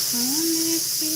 सोने की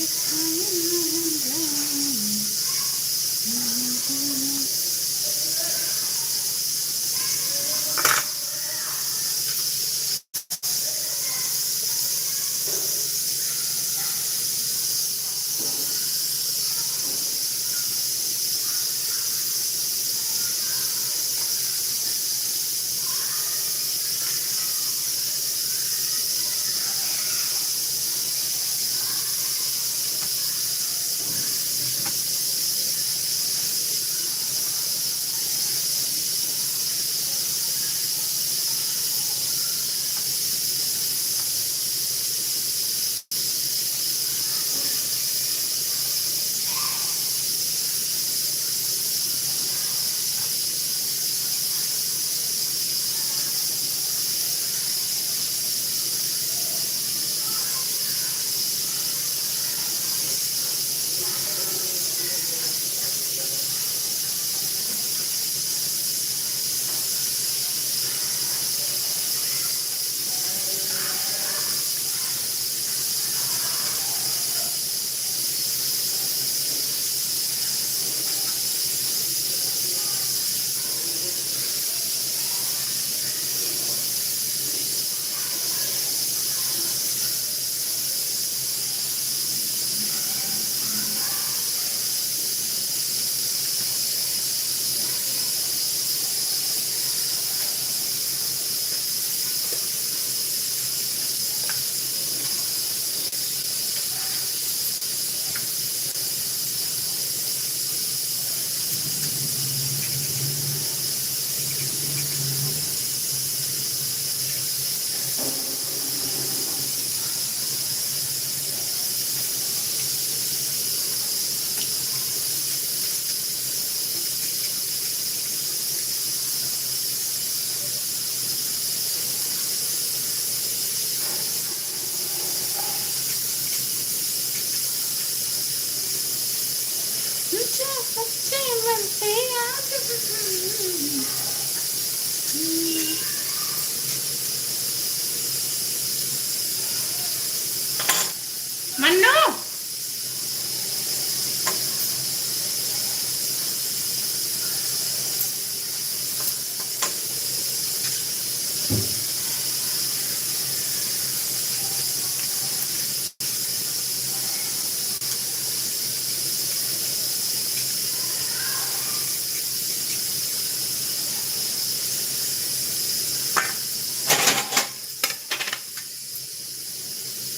सच्चे मन से याद मन्नू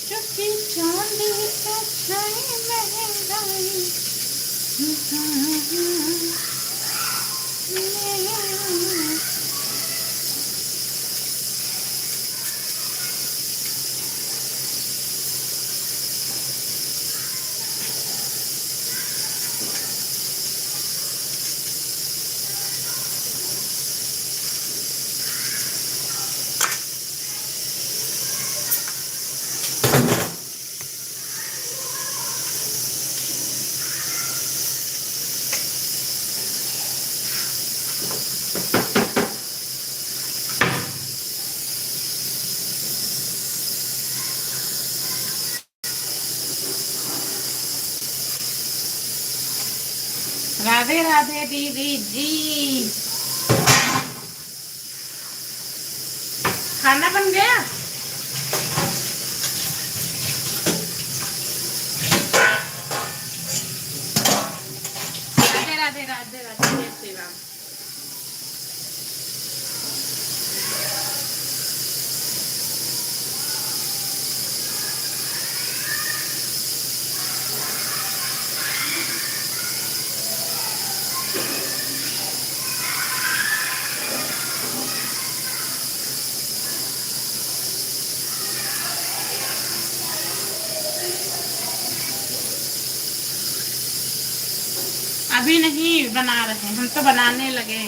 चुकी चांदी का छाई महंगाई राधे राधे दीदी जी। खाना बन गया? राधे राधे राधे राधे जय श्री राम। अभी नहीं बना रहे, हम तो बनाने लगे।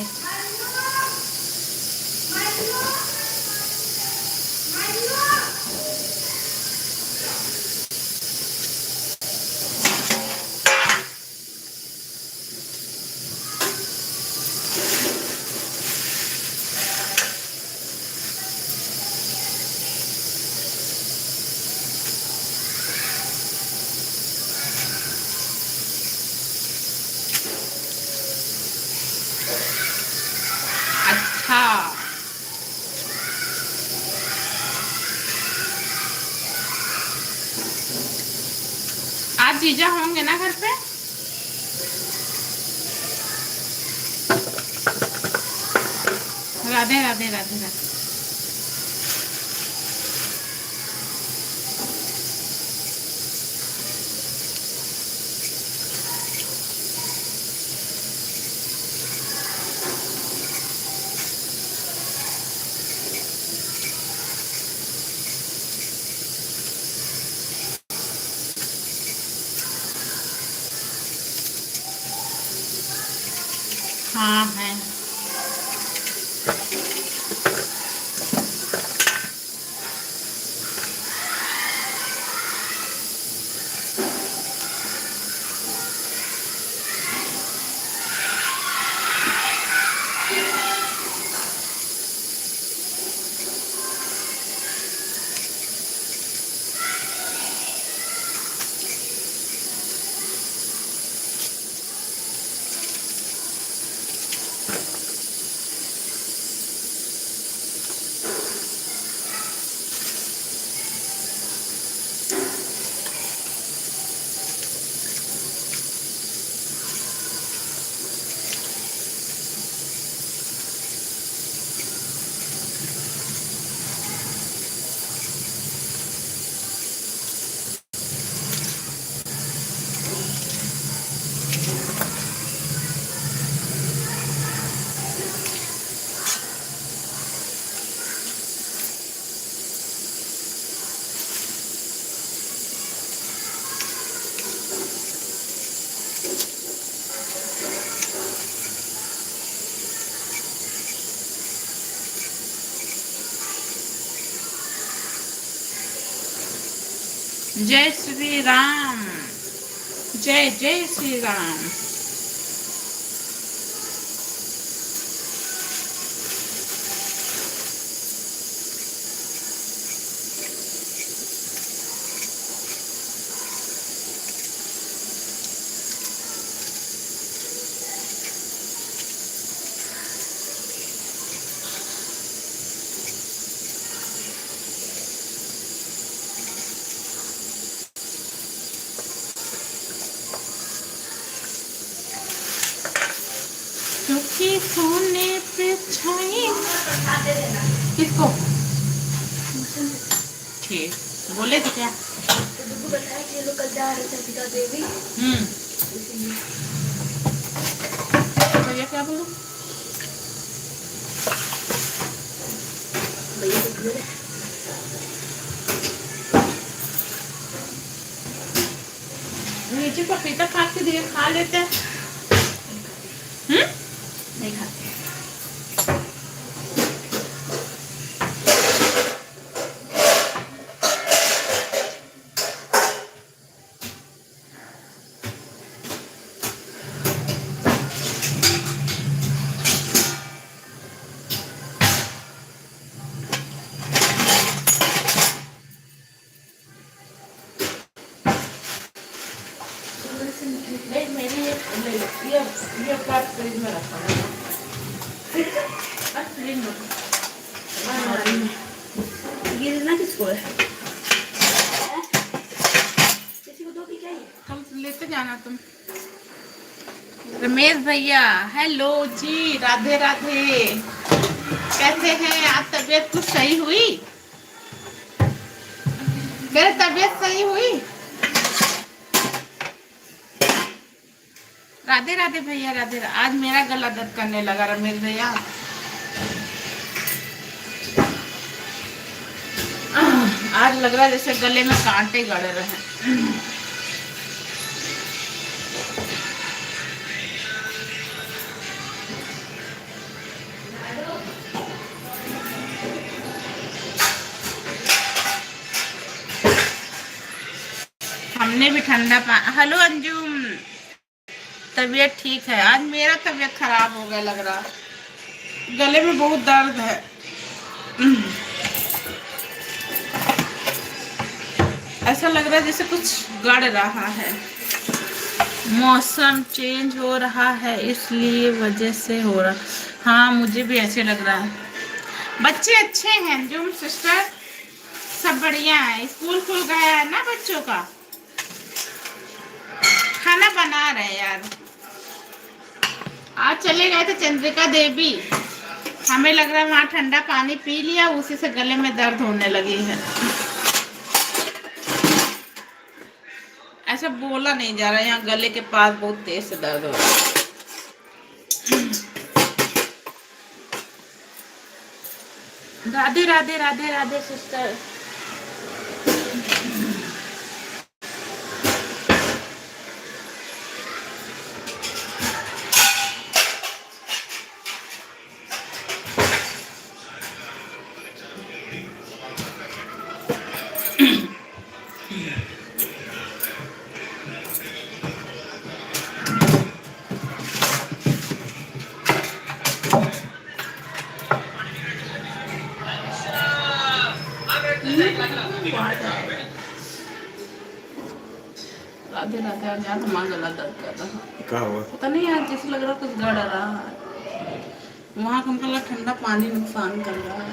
आज जीजा होंगे ना घर पे? राधे राधे राधे राधे। हाँ है। जय श्री राम। जय जय श्री राम। क्योंकि सोने पे छाई। किसको? ठीक बोले थे क्या? तो बताया कि लोग कल जा रहे थे सीता देवी। भैया क्या बोलो? भैया कुछ बोले? नीचे पपीता काट के दिए, खा लेते हैं। नहीं खाते। ये प्लाट फ्रिज में रखा है। फ्रिज में ये देना किसको है? किसी को दो भी चाहिए? कल लेते जाना तुम। रमेश भैया हेलो जी, राधे राधे। कैसे हैं आप? तबीयत कुछ सही हुई? मेरी तबीयत सही हुई? राधे राधे भैया राधे राधे। आज मेरा गला दर्द करने लगा रमेश भैया। आज लग रहा है जैसे गले में कांटे गड़े रहे। हमने भी ठंडा पानी। हेलो अंजुम, तबीयत ठीक है? आज मेरा तबीयत खराब हो गया लग रहा, गले में बहुत दर्द है। ऐसा लग रहा है जैसे कुछ गड़ रहा है। मौसम चेंज हो रहा है इसलिए वजह से हो रहा। हाँ मुझे भी ऐसे लग रहा है। बच्चे अच्छे हैं अंजुम सिस्टर, सब बढ़िया है। स्कूल खुल गया है ना बच्चों का? खाना बना रहे हैं यार। आज चले गए थे चंद्रिका देवी, हमें लग रहा है वहां ठंडा पानी पी लिया, उसी से गले में दर्द होने लगी है। ऐसा बोला नहीं जा रहा है, यहाँ गले के पास बहुत तेज से दर्द हो रहा है। राधे राधे राधे राधे सिस्टर। राधे राधे। आज यहाँ तुम्हारा गला दर्द कर रहा है। क्या हुआ? पता नहीं यार, जैसे लग रहा है कुछ गड़ रहा है। वहाँ का हमको लगा ठंडा पानी नुकसान कर रहा है।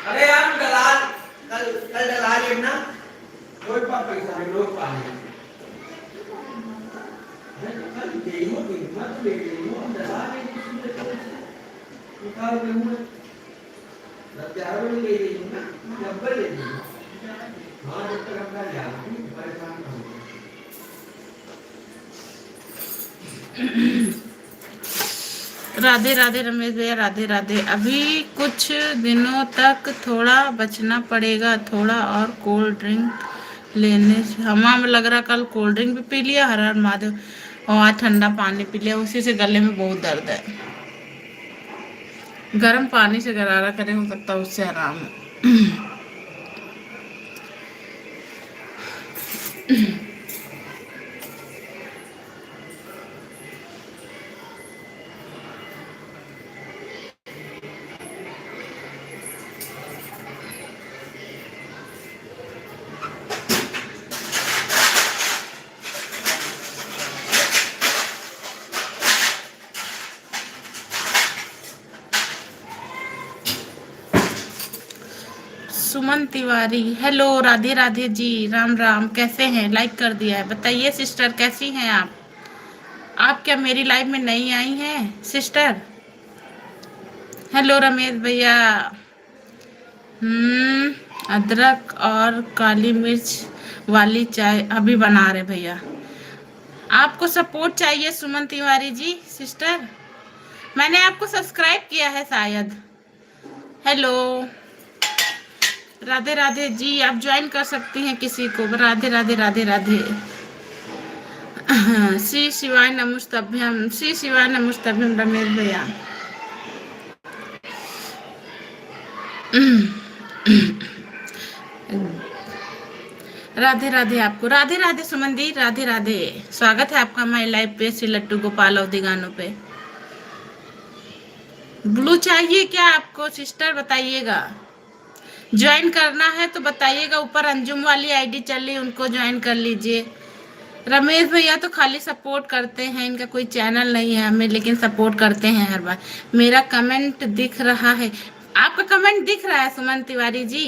अरे यार दलाल, कल दलाल है ना, रोज पर पैसा है, रोज पानी कल दे हो कि मत ले लो, हम दलाल है निकाल के मुंह लत्यारो ले ली ना, डब्बल ले ली। हां जब तक अपना यार परेशान ना हो। राधे राधे रमेश भैया, राधे राधे। अभी कुछ दिनों तक थोड़ा बचना पड़ेगा, थोड़ा और कोल्ड ड्रिंक लेने से। हमारा लग रहा कल कोल्ड ड्रिंक भी पी लिया, हर हर महादेव, और आज ठंडा पानी पी लिया, उसी से गले में बहुत दर्द है। गर्म पानी से गरारा करें, हो सकता है उससे आराम हो। सुमन तिवारी, हेलो राधे राधे जी, राम राम, कैसे हैं? लाइक कर दिया है। बताइए सिस्टर कैसी हैं आप क्या मेरी लाइफ में नहीं आई हैं सिस्टर? हेलो रमेश भैया। अदरक और काली मिर्च वाली चाय अभी बना रहे भैया। आपको सपोर्ट चाहिए सुमन तिवारी जी सिस्टर? मैंने आपको सब्सक्राइब किया है शायद। हेलो राधे राधे जी, आप ज्वाइन कर सकती हैं किसी को। राधे राधे राधे राधे। श्री शिवाय नमस्तभ्यम, श्री शिवाय नमस्तभ्यम रमेश भैया। राधे राधे आपको, राधे राधे सुमन दी, राधे राधे। स्वागत है आपका हमारे लाइव पे श्री लट्टू गोपाल अवधि गानों पे। ब्लू चाहिए क्या आपको सिस्टर? बताइएगा। ज्वाइन करना है तो बताइएगा, ऊपर अंजुम वाली आईडी चल रही, उनको ज्वाइन कर लीजिए। रमेश भैया तो खाली सपोर्ट करते हैं, इनका कोई चैनल नहीं है हमें, लेकिन सपोर्ट करते हैं हर बार। मेरा कमेंट दिख रहा है? आपका कमेंट दिख रहा है सुमन तिवारी जी?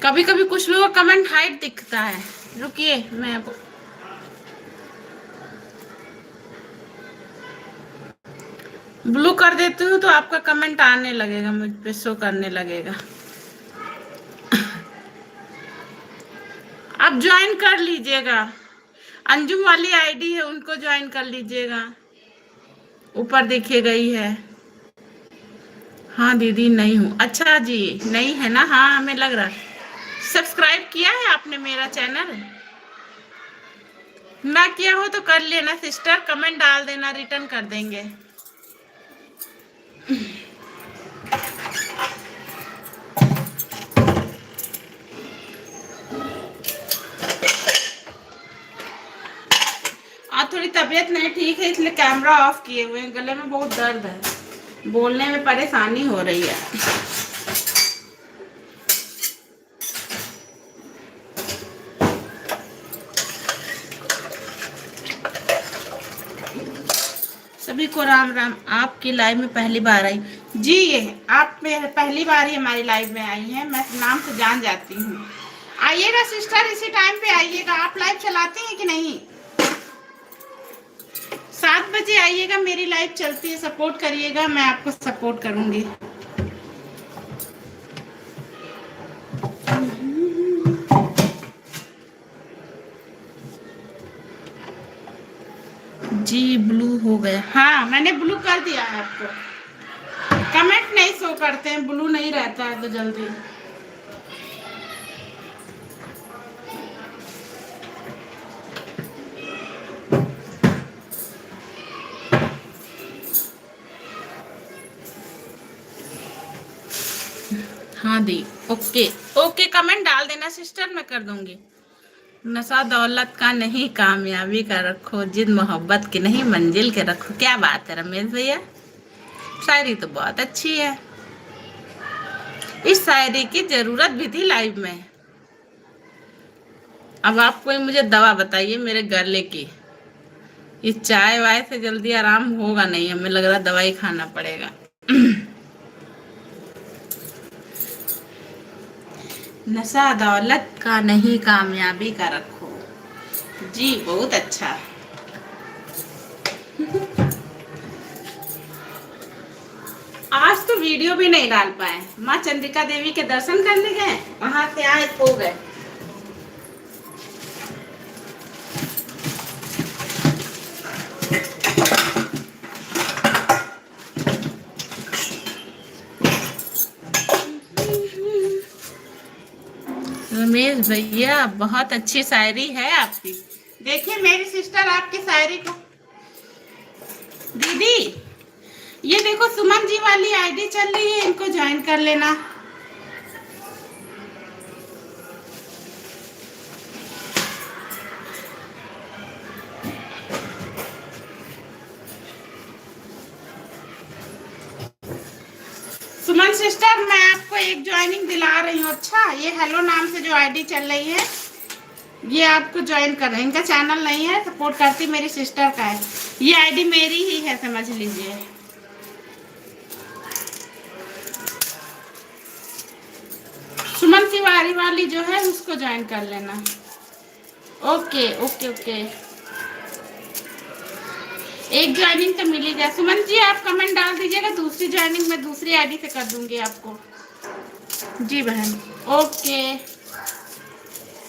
कभी कभी कुछ लोगों का कमेंट हाइड दिखता है। रुकिए मैं ब्लू कर देती हूँ तो आपका कमेंट आने लगेगा, मुझ पे शो करने लगेगा। आप ज्वाइन कर लीजिएगा, अंजुम वाली आईडी है उनको ज्वाइन कर लीजिएगा, ऊपर दिखेगा ही है। हाँ दीदी नहीं हूँ। अच्छा जी नहीं है ना? हाँ हमें लग रहा है। सब्सक्राइब किया है आपने मेरा चैनल? ना किया हो तो कर लेना सिस्टर, कमेंट डाल देना, रिटर्न कर देंगे। आज थोड़ी तबीयत नहीं ठीक है इसलिए कैमरा ऑफ किए हुए हैं, गले में बहुत दर्द है, बोलने में परेशानी हो रही है। सभी को राम राम। आपकी लाइव में पहली बार आई जी, ये आप में पहली बार ही हमारी लाइव में आई हैं, मैं नाम से जान जाती हूँ। आइएगा सिस्टर, इसी टाइम पे आइएगा। आप लाइव चलाती हैं कि नहीं? 7 बजे आइएगा, मेरी लाइव चलती है। सपोर्ट करिएगा, मैं आपको सपोर्ट करूंगी। जी ब्लू हो गया। हाँ, मैंने ब्लू कर दिया है आपको। कमेंट नहीं शो करते हैं, ब्लू नहीं रहता है तो जल्दी। हाँ दी, ओके ओके, कमेंट डाल देना सिस्टर, मैं कर दूंगी। नशा दौलत का नहीं, कामयाबी का रखो, जिद मोहब्बत की नहीं, मंजिल के रखो। क्या बात है रमेश भैया, शायरी तो बहुत अच्छी है। इस शायरी की जरूरत भी थी लाइव में। अब आप कोई मुझे दवा बताइए मेरे गले की। इस चाय वाय से जल्दी आराम होगा नहीं, हमें लग रहा दवाई खाना पड़ेगा। नशा दौलत का नहीं, कामयाबी का रखो। जी बहुत अच्छा। आज तो वीडियो भी नहीं डाल पाए, माँ चंद्रिका देवी के दर्शन करने गए, वहां से आए खो गए। रमेश भैया बहुत अच्छी शायरी है आपकी। देखिए मेरी सिस्टर आपकी शायरी को। दीदी ये देखो सुमन जी वाली आईडी चल रही है, इनको ज्वाइन कर लेना। सुमन सिस्टर मैं आपको एक ज्वाइनिंग दिला रही हूँ। अच्छा, ये हेलो नाम से जो आईडी चल रही है ये आपको ज्वाइन कर रहे हैं। इनका चैनल नहीं है, सपोर्ट करती मेरी सिस्टर का है। ये आईडी मेरी ही है, समझ लीजिए। सुमन तिवारी वाली जो है उसको ज्वाइन कर लेना। ओके ओके ओके, एक ज्वाइनिंग तो मिल ही जाए। सुमन जी आप कमेंट डाल दीजिएगा, दूसरी ज्वाइनिंग मैं दूसरी आईडी से कर दूंगी आपको। जी बहन ओके।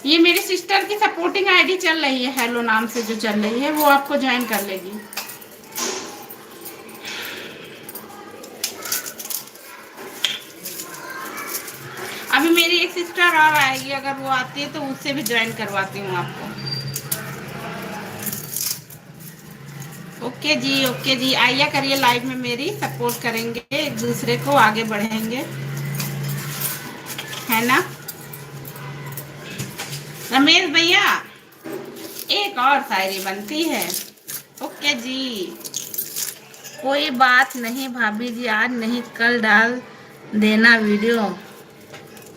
ये मेरी सिस्टर की सपोर्टिंग आईडी चल रही है, हेलो नाम से जो चल रही है, वो आपको ज्वाइन कर लेगी। अभी मेरी एक सिस्टर और आएगी, अगर वो आती है तो उससे भी ज्वाइन करवाती हूँ आपको। ओके जी आइया करिए लाइव में, मेरी सपोर्ट करेंगे, एक दूसरे को आगे बढ़ेंगे, है ना रमेश भैया? एक और शायरी बनती है। ओके जी, कोई बात नहीं भाभी जी, आज नहीं कल डाल देना वीडियो।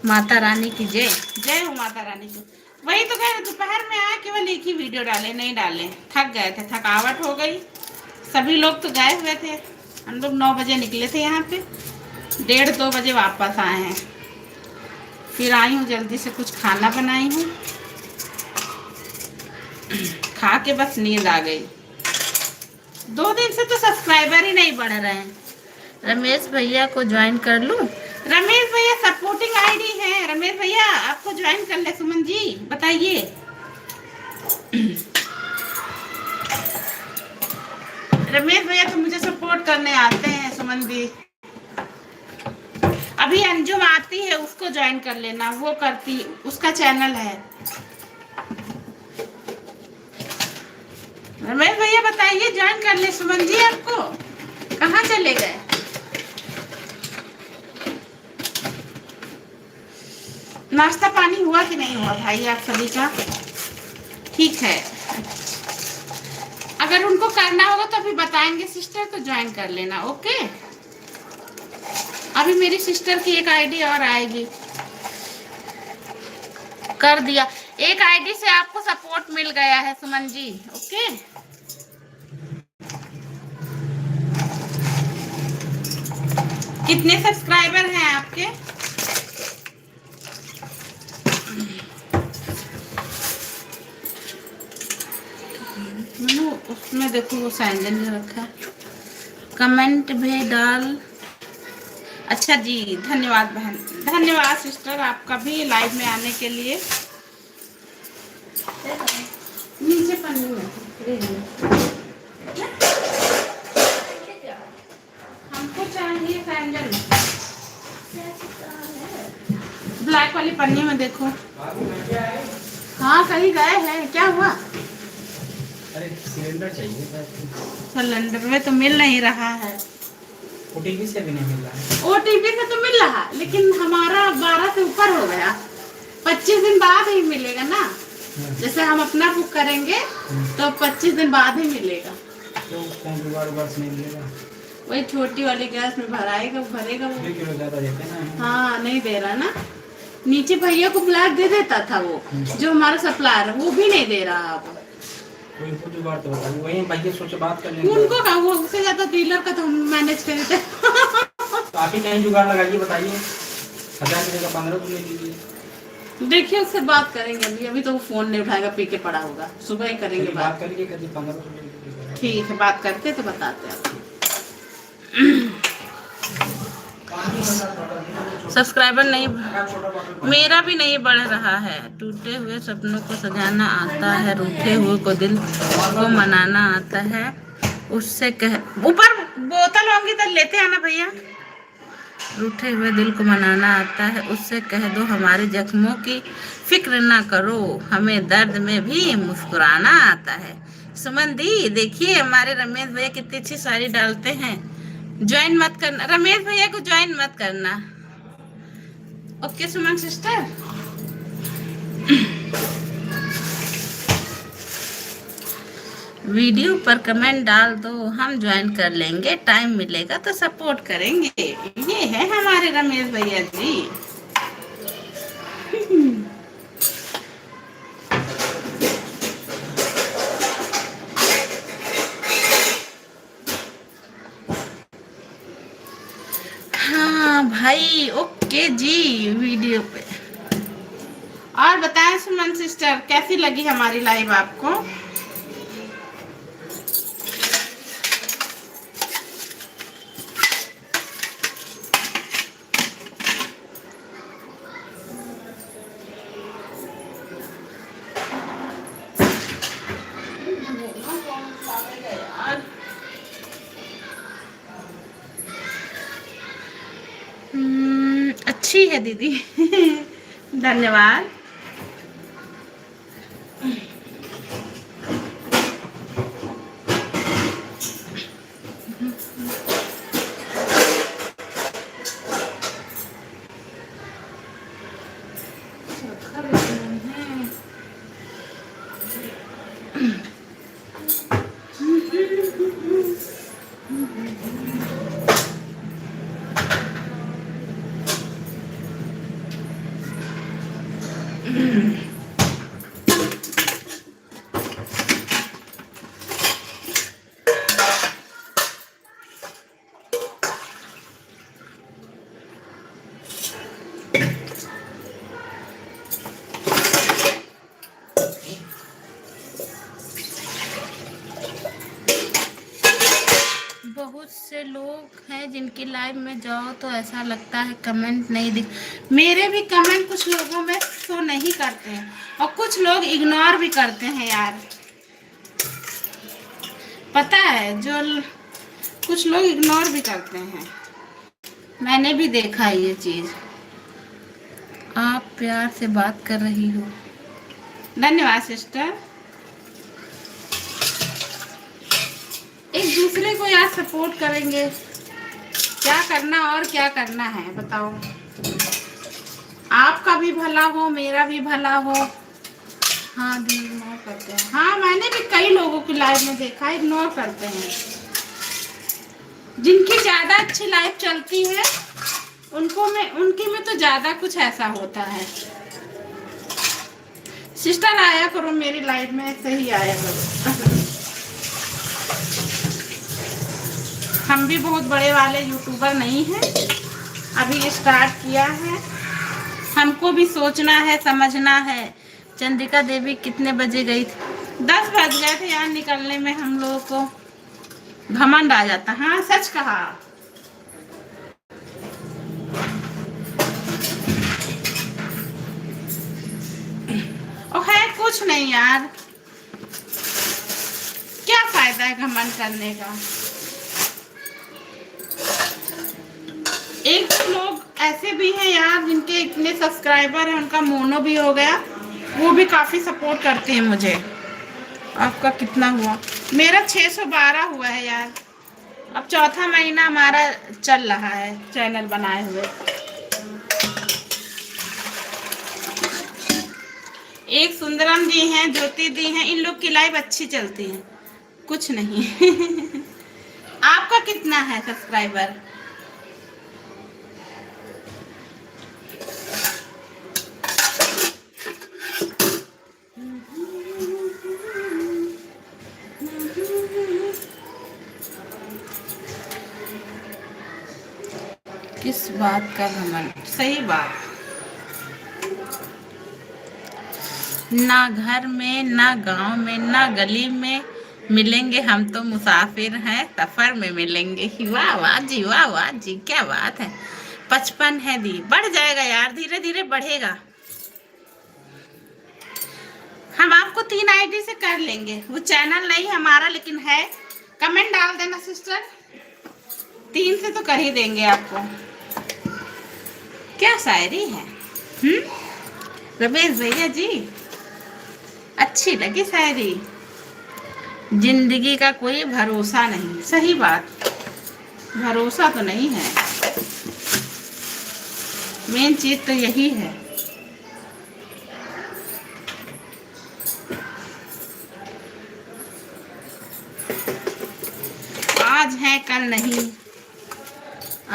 माता रानी की जय। जय हो माता रानी की। वही तो कह रहे, दोपहर में आए केवल एक ही वीडियो डाले, नहीं डाले, थक गए थे, थकावट हो गई। सभी लोग तो गए हुए थे, हम लोग 9 बजे निकले थे यहाँ पे, 1:30-2 बजे वापस आए हैं। फिर आई हूँ जल्दी से, कुछ खाना बनाई हूँ, खा के बस नींद आ गई। 2 दिन से तो सब्सक्राइबर ही नहीं बढ़ रहे हैं। रमेश भैया को ज्वाइन कर लूं? रमेश भैया सपोर्टिंग आईडी है, रमेश भैया आपको ज्वाइन कर ले। सुमन जी बताइए। रमेश भैया तो मुझे सपोर्ट करने आते हैं। सुमन जी अभी अंजुम आती है, उसको ज्वाइन कर लेना, वो करती, उसका चैनल है। रमेश भैया बताइए, ज्वाइन कर ले सुमन जी आपको। कहाँ चले गए? नाश्ता पानी हुआ कि नहीं हुआ भाई आप सभी का? ठीक है, अगर उनको करना होगा तो अभी बताएंगे सिस्टर, तो ज्वाइन कर लेना। ओके, अभी मेरी सिस्टर की एक आईडी और आएगी, कर दिया। एक आईडी से आपको सपोर्ट मिल गया है सुमन जी। ओके कितने सब्सक्राइबर हैं आपके? उसमें देखो वो सैंडल में रखा है। कमेंट भी डाल। अच्छा जी, धन्यवाद बहन, धन्यवाद सिस्टर आपका भी लाइव में आने के लिए। नीचे पन्नी में हमको चाहिए सैंडल, ब्लैक वाली पन्नी में देखो। हाँ कहीं गए हैं, क्या हुआ? अरे सिलेंडर चाहिए था। सिलेंडर में तो मिल नहीं रहा है। ओटीपी से भी नहीं मिल रहा है। ओटीपी से तो मिल रहा, लेकिन हमारा 12 से ऊपर हो गया। 25 दिन बाद ही मिलेगा ना। जैसे हम अपना बुक करेंगे तो 25 दिन बाद ही मिलेगा। तो कौन जुगाड़ बस नहीं मिलेगा? वही छोटी वाली गैस में भराएगा, भरेगा वो। 2 किलो ज़्यादा देते ना। हाँ नहीं दे रहा ना। नीचे भैया को ब्लैक दे देता था वो, जो हमारा सप्लायर, वो भी नहीं दे रहा अब। उनको जुगाड़ तो बता, वही भैया सोचे बात कर लेंगे। उनको कहा, वो उससे ज्यादा डीलर का तो हम मैनेज कर देते। तो आप ही कहीं जुगाड़ लगाइए, बताइए। 1000 की जगह 15 तो ले लीजिए। देखिए उससे बात करेंगे अभी तो वो फोन नहीं उठाएगा, पी के पड़ा होगा। सुबह ही करेंगे बात करिए, कभी 15 तो ले लीजिए। ठीक है, बात करते तो बताते हैं। सब्सक्राइबर नहीं, मेरा भी नहीं बढ़ रहा है। टूटे हुए सपनों को सजाना आता है, रूठे हुए को दिल को मनाना आता है। उससे कह, ऊपर बोतल होंगी तो लेते आना भैया। रूठे हुए दिल को मनाना आता है, उससे कह दो हमारे जख्मों की फिक्र ना करो, हमें दर्द में भी मुस्कुराना आता है। सुमन दी देखिए हमारे रमेश भैया कितनी अच्छी साड़ी डालते हैं। ज्वाइन मत करना रमेश भैया को, ज्वाइन मत करना। ओके सुमन सिस्टर। वीडियो पर कमेंट डाल दो, हम ज्वाइन कर लेंगे, टाइम मिलेगा तो सपोर्ट करेंगे। ये है हमारे रमेश भैया जी। हाँ भाई, ओके जी, वीडियो पे। और बताएं सुमन सिस्टर, कैसी लगी हमारी लाइव आपको? अच्छी है दीदी। धन्यवाद। बहुत से लोग हैं जिनकी लाइव में जाओ तो ऐसा लगता है कमेंट नहीं दिख। मेरे भी कमेंट कुछ लोगों में शो नहीं करते हैं और कुछ लोग इग्नोर भी करते हैं यार। पता है, जो कुछ लोग इग्नोर भी करते हैं, मैंने भी देखा है ये चीज। आप प्यार से बात कर रही हो, धन्यवाद सिस्टर। एक दूसरे को यार सपोर्ट करेंगे, क्या करना और क्या करना है बताओ। आपका भी भला हो, मेरा भी भला हो। हाँ दी, इग्नोर करते हैं। हाँ मैंने भी कई लोगों की लाइव में देखा, इग्नोर करते हैं। जिनकी ज्यादा अच्छी लाइव चलती है उनकी में तो ज्यादा कुछ ऐसा होता है। सिस्टर आया करो मेरी लाइव में, सही आया करो। हम भी बहुत बड़े वाले यूट्यूबर नहीं हैं। अभी स्टार्ट किया है, हमको भी सोचना है, समझना है। चंद्रिका देवी कितने बजे गई थी? 10 बज गए थे यार निकलने में, हम लोगों को घमंड आ जाता। हाँ सच कहा। और है कुछ नहीं यार, क्या फायदा है घमंड करने का। एक दो लोग ऐसे भी हैं यार जिनके इतने सब्सक्राइबर हैं, उनका मोनो भी हो गया, वो भी काफी सपोर्ट करते हैं मुझे। आपका कितना हुआ? मेरा 612 हुआ है यार। अब चौथा महीना हमारा चल रहा है चैनल बनाए हुए। एक सुंदरम जी हैं, ज्योति दी हैं, इन लोग की लाइव अच्छी चलती है, कुछ नहीं। आपका कितना है सब्सक्राइबर? किस बात का घमंड? सही बात। ना घर में, ना गांव में, ना गली में मिलेंगे, हम तो मुसाफिर हैं, सफर में मिलेंगे। वाह वाह जी, वाह वाह जी, क्या बात है। 55 है दी, बढ़ जाएगा यार, धीरे धीरे बढ़ेगा। हम आपको 3 आईडी से कर लेंगे, वो चैनल नहीं हमारा लेकिन है। कमेंट डाल देना सिस्टर, 3 से तो कर ही देंगे आपको। क्या शायरी है। रमेश भैया जी, अच्छी लगी शायरी। जिंदगी का कोई भरोसा नहीं, सही बात, भरोसा तो नहीं है, मेन चीज तो यही है। आज है कल नहीं,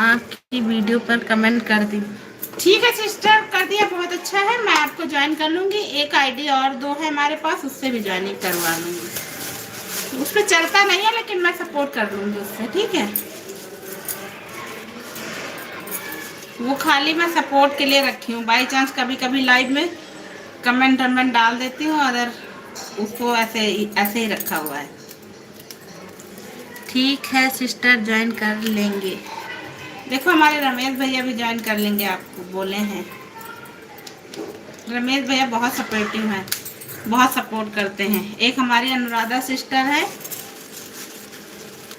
आपकी वीडियो पर कमेंट कर दी। ठीक है सिस्टर, कर दिया, बहुत अच्छा है। मैं आपको ज्वाइन कर लूंगी। एक आईडी और 2 है हमारे पास, उससे भी ज्वाइनिंग करवा लूंगी। उस पर चलता नहीं है लेकिन मैं सपोर्ट कर लूंगी उससे, ठीक है। वो खाली मैं सपोर्ट के लिए रखी हूँ, बाई चांस कभी कभी लाइव में कमेंट वमेंट डाल देती हूँ, अगर उसको ऐसे ही रखा हुआ है। ठीक है सिस्टर, ज्वाइन कर लेंगे। देखो हमारे रमेश भैया भी ज्वाइन कर लेंगे, आपको बोले हैं। रमेश भैया बहुत सपोर्टिव हैं, बहुत सपोर्ट करते हैं। एक हमारी अनुराधा सिस्टर है,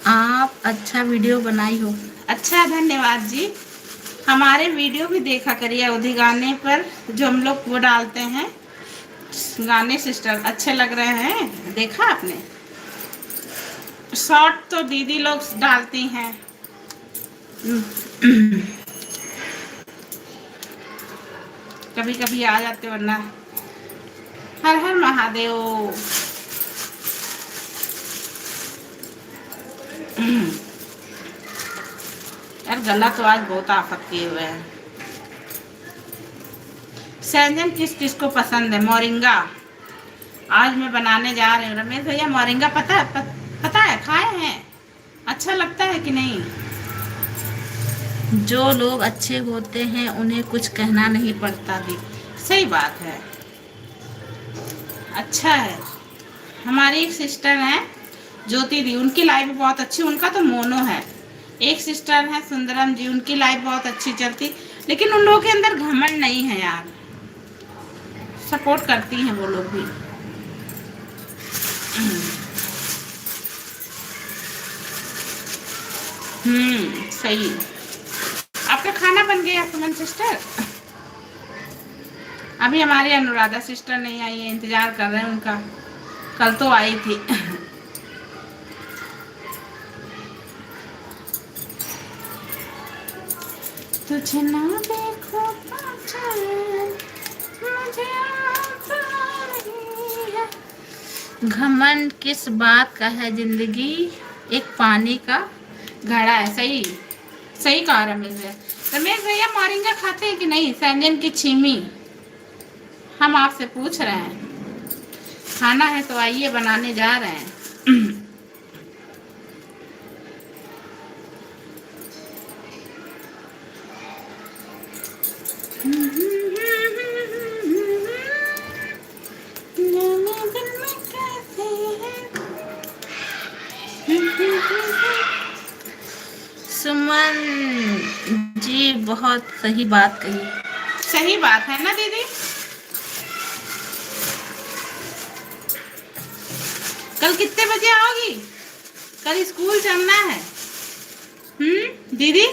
आप अच्छा वीडियो बनाई हो। अच्छा, धन्यवाद जी। हमारे वीडियो भी देखा करिए, अवधि गाने पर जो हम लोग वो डालते हैं गाने सिस्टर, अच्छे लग रहे हैं। देखा आपने? शॉर्ट तो दीदी लोग डालती हैं। कभी कभी आ जाते, वरना हर हर महादेव। यार गला तो आज बहुत आफत किए हुए हैं। सैंजन किस किस को पसंद है? मोरिंगा आज मैं बनाने जा रही हूँ। रमेश भैया मोरिंगा पता है, खाए हैं? अच्छा लगता है कि नहीं? जो लोग अच्छे होते हैं उन्हें कुछ कहना नहीं पड़ता भी, सही बात है। अच्छा है। हमारी एक सिस्टर है ज्योति दी, उनकी लाइफ बहुत अच्छी, उनका तो मोनो है। एक सिस्टर है सुंदरम जी, उनकी लाइफ बहुत अच्छी चलती, लेकिन उन लोगों के अंदर घमंड नहीं है यार, सपोर्ट करती हैं वो लोग भी। सही। आपका खाना बन गया सुमन सिस्टर? अभी हमारी अनुराधा सिस्टर नहीं आई है, इंतजार कर रहे हैं उनका, कल तो आई थी। तुझे ना देखो मुझे घमंड किस बात का है? जिंदगी एक पानी का घड़ा है। सही सही कहा रमेश भैया। रमेश भैया मोरिंगा खाते हैं कि नहीं? सैंजन की छीमी हम आपसे पूछ रहे हैं। खाना है तो आइए, बनाने जा रहे हैं। सुमन जी बहुत सही बात कही। सही बात है ना दीदी। कल कितने बजे आओगी? कल स्कूल चलना है। दीदी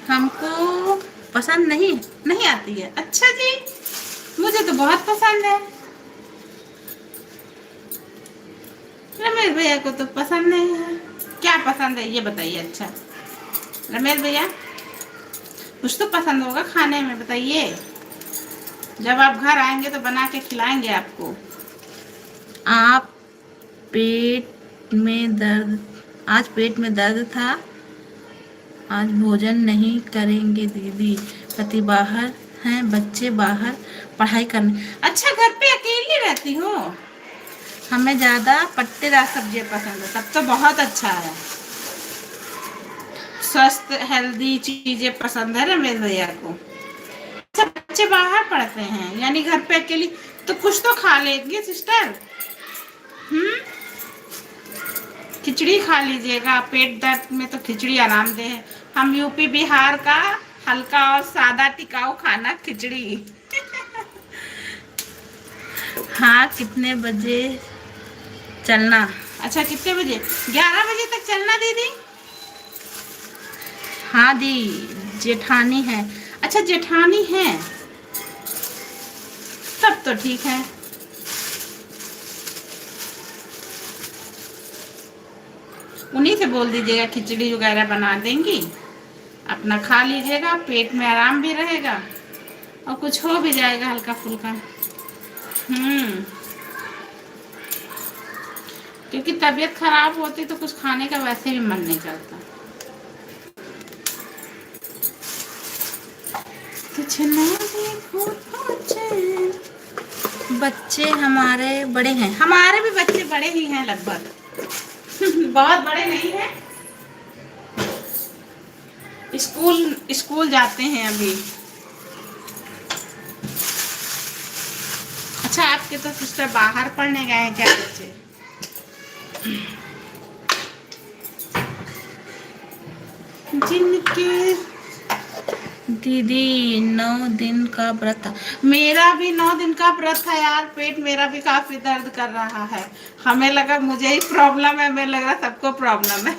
हमको पसंद नहीं आती है। अच्छा जी, मुझे तो बहुत पसंद है। रमेश भैया को तो पसंद नहीं है। क्या पसंद है ये बताइए। अच्छा रमेश भैया, कुछ तो पसंद होगा खाने में, बताइए। जब आप घर आएंगे तो बना के खिलाएंगे आपको। आप पेट में दर्द आज पेट में दर्द था, आज भोजन नहीं करेंगे दीदी। पति बाहर हैं, बच्चे बाहर पढ़ाई करने। अच्छा घर पे अकेली रहती हो? हमें ज़्यादा पत्तेदार सब्जियाँ पसंद है। तब तो बहुत अच्छा है। स्वस्थ हेल्दी चीज़ें पसंद है रमेश भैया को। अच्छा बच्चे बाहर पढ़ते हैं, यानी घर पे अकेली, तो कुछ तो खा लेंगे सिस्टर। खिचड़ी खा लीजिएगा, पेट दर्द में तो खिचड़ी आरामदेह है। हम यूपी बिहार का हल्का और सादा टिकाऊ खाना खिचड़ी। हाँ कितने बजे चलना? अच्छा कितने बजे? 11 बजे तक चलना दीदी। हाँ दी, जेठानी है। अच्छा जेठानी है, तब तो ठीक है। उन्हीं से बोल दीजिएगा खिचड़ी वगैरह बना देंगी, अपना खा लीजिएगा, पेट में आराम भी रहेगा और कुछ हो भी जाएगा हल्का फुल्का। क्योंकि तबीयत खराब होती तो कुछ खाने का वैसे भी मन नहीं करता। बच्चे हमारे बड़े हैं। हमारे भी बच्चे बड़े ही हैं लगभग। बहुत बड़े नहीं हैं। स्कूल जाते हैं अभी। अच्छा आपके तो सिस्टर बाहर पढ़ने गए हैं क्या बच्चे? जिनके दीदी 9 दिन का व्रत था। मेरा भी 9 दिन का व्रत था यार। पेट मेरा भी काफी दर्द कर रहा है। हमें लगा मुझे ही प्रॉब्लम है, हमें लग रहा सबको प्रॉब्लम है।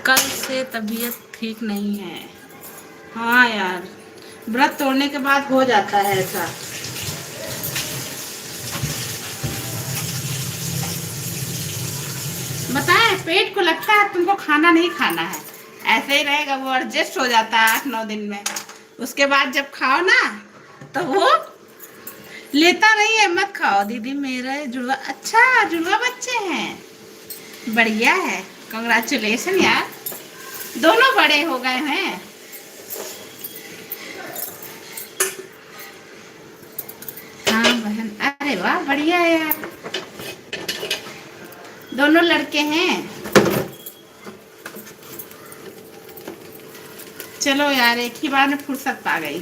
कल से तबीयत ठीक नहीं है। हाँ यार, व्रत तोड़ने के बाद हो जाता है ऐसा। बताएं, पेट को लगता है तुमको खाना नहीं खाना है, ऐसे ही रहेगा, वो एडजस्ट हो जाता है 8-9 दिन में। उसके बाद जब खाओ ना तो वो लेता नहीं है। मत खाओ दीदी, मेरे जुड़वा। अच्छा जुड़वा बच्चे हैं, बढ़िया है, कांग्रेचुलेशन यार, दोनों बड़े हो गए हैं। हाँ बहन, अरे वाह बढ़िया है यार, दोनों लड़के हैं। चलो यार, एक ही बार में फुर्सत पा गई।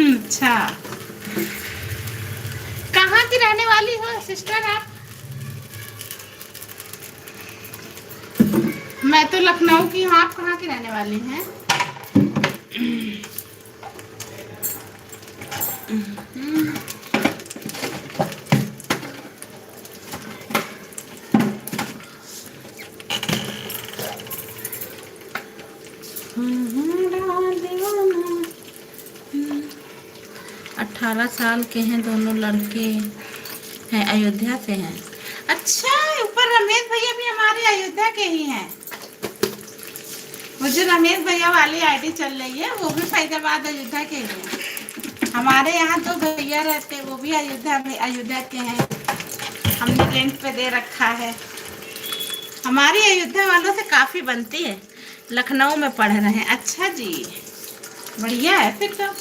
अच्छा कहाँ की रहने वाली हो सिस्टर आप? मैं तो लखनऊ की हूँ, आप कहाँ की रहने वाली हैं? अठारह साल के हैं, दोनों लड़के हैं, अयोध्या से हैं। अच्छा ऊपर रमेश भैया भी हमारे अयोध्या के ही हैं। वो जो रमेश भैया वाली आईडी चल रही है वो भी फैजाबाद अयोध्या के ही हैं। हमारे यहाँ तो भैया रहते हैं, वो भी अयोध्या के हैं। हमने रेंट पे दे रखा है। हमारी अयोध्या वालों से काफी बनती है। लखनऊ में पढ़ रहे हैं। अच्छा जी, बढ़िया है फिर तो।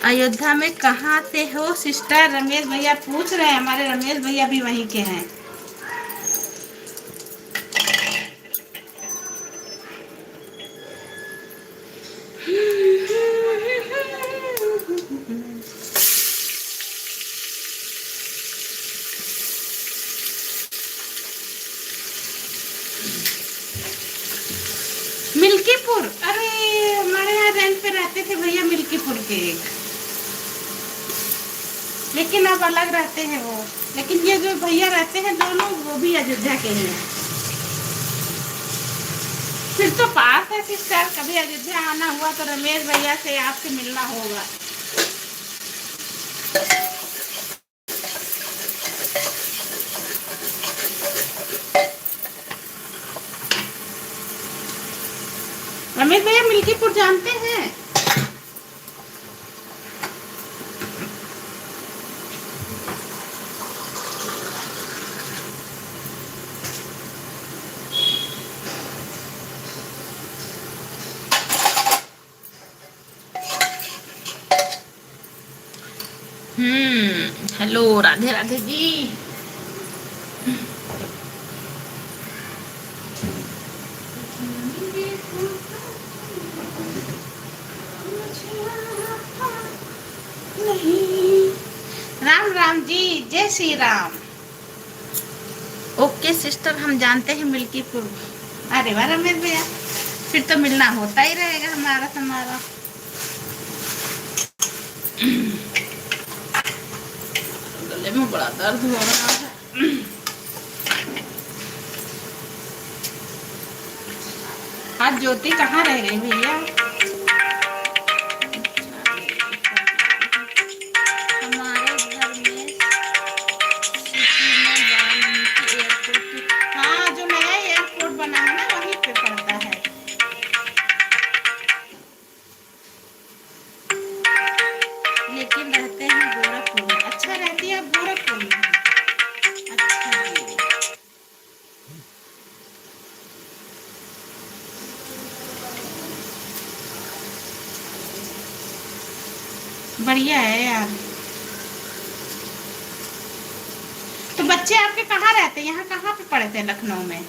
अयोध्या में कहाँ से हो सिस्टर? रमेश भैया पूछ रहे हैं। हमारे रमेश भैया भी वहीं के हैं। मिल्कीपुर, अरे हमारे यहाँ रेंट पे रहते थे भैया मिल्कीपुर के एक, लेकिन अब अलग रहते हैं वो। लेकिन ये जो भैया रहते हैं दोनों, वो भी अयोध्या के ही हैं। फिर तो पास है सिस्टर, कभी अयोध्या आना हुआ तो रमेश भैया से आपसे मिलना होगा। रमेश भैया मिल्कीपुर जानते हैं? हेलो, राधे राधे जी। राम राम जी, जय श्री राम। ओके सिस्टर, हम जानते हैं मिल्कीपुर। अरे वाह रमेश भैया, फिर तो मिलना होता ही रहेगा हमारा। गले में बड़ा दर्द हो रहा है। आज ज्योति कहाँ रह गई भैया? हमारे घर में एयरपोर्ट, हाँ जो नया एयरपोर्ट बना है ना, वहीं पे पड़ता है। लेकिन रहते हैं गोरखपुर में। अच्छा, रहती है गोरखपुर में। अच्छा जी, बढ़िया है यार। तो बच्चे आपके कहाँ रहते हैं? यहाँ कहाँ पे पढ़ते हैं लखनऊ में?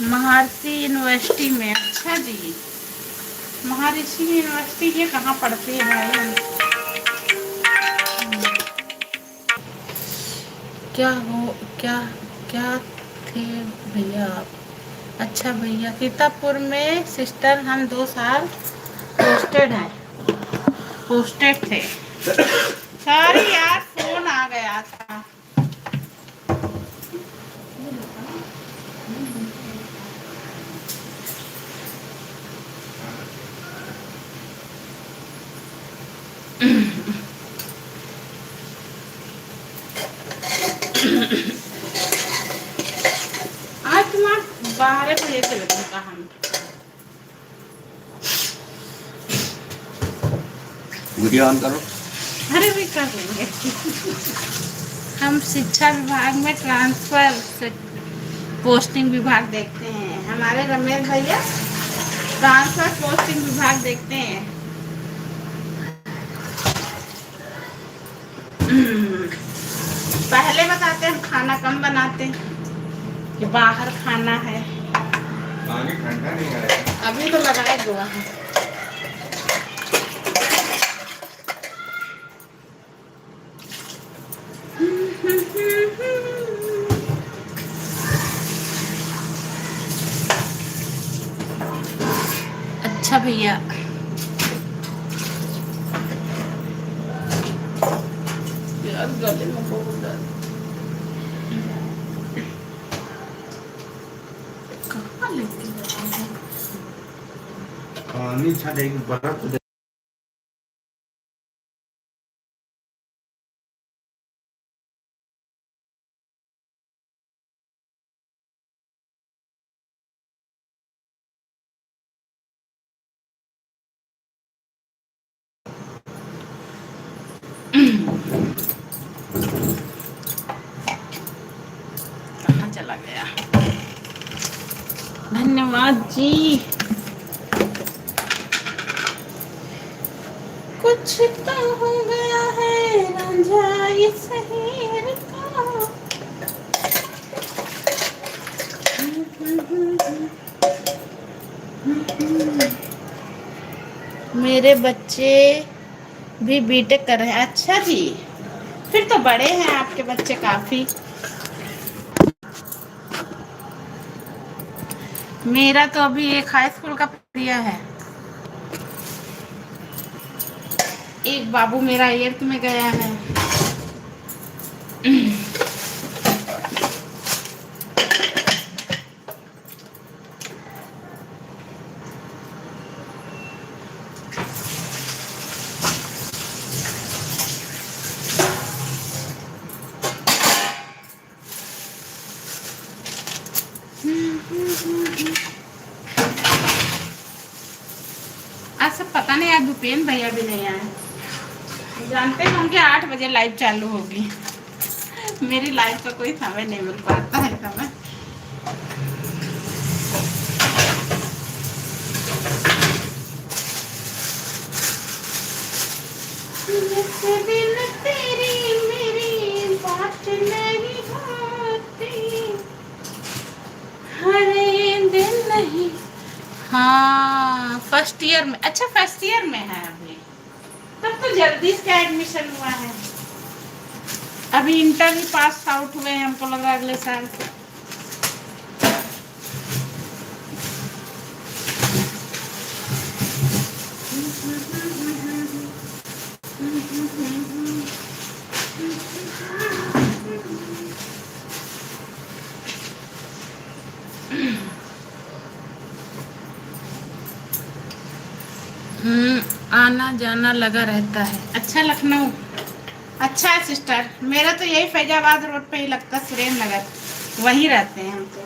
महर्षि यूनिवर्सिटी में। अच्छा जी, महर्षि यूनिवर्सिटी ये कहाँ पढ़ती है भाई? क्या थे भैया आप? अच्छा भैया, सीतापुर में सिस्टर हम 2 साल पोस्टेड थे। सॉरी यार, फोन आ गया था। आज तुम्हारा 12 बजे से लगेगा। हम वीडियो ऑन करो। अरे भी कर लेंगे। हम शिक्षा विभाग में ट्रांसफर पोस्टिंग विभाग देखते हैं। हमारे रमेश भैया ट्रांसफर पोस्टिंग विभाग देखते हैं। पहले बताते हम खाना कम बनाते कि बाहर खाना है। पानी ठंडा नहीं आया। अभी तो लगाए हुआ है। भैया। यार गले में बहुत दर्द। कहाँ लेके गए हैं? पानी छड़ेगी बर्फ दे। कहाँ चला गया? धन्यवाद जी। कुछ तो हो गया है रांझा ये शहर का। मेरे बच्चे भी बीटेक कर रहे हैं। अच्छा जी, फिर तो बड़े हैं आपके बच्चे काफी। मेरा तो अभी एक हाई स्कूल का दिया है, एक बाबू मेरा 8th में गया है। आज सब पता नहीं, आज भूपेन भैया भी नहीं आए। जानते होंगे 8 बजे लाइव चालू होगी। मेरी लाइव का कोई समय नहीं मिल पाता है समय। जैसे दिल तेरी मेरी बात नहीं होती, हर दिन नहीं। हाँ फर्स्ट ईयर में। अच्छा फर्स्ट ईयर में है अभी, तब तो जल्दी इसका एडमिशन हुआ है। अभी इंटर ही पास आउट हुए हैं, हमको लग रहा है अगले साल। आना जाना लगा रहता है। अच्छा लखनऊ अच्छा है सिस्टर। मेरा तो यही फैजाबाद रोड पे ही लगता, सुरेंद्र नगर, वहीं रहते हैं हम तो।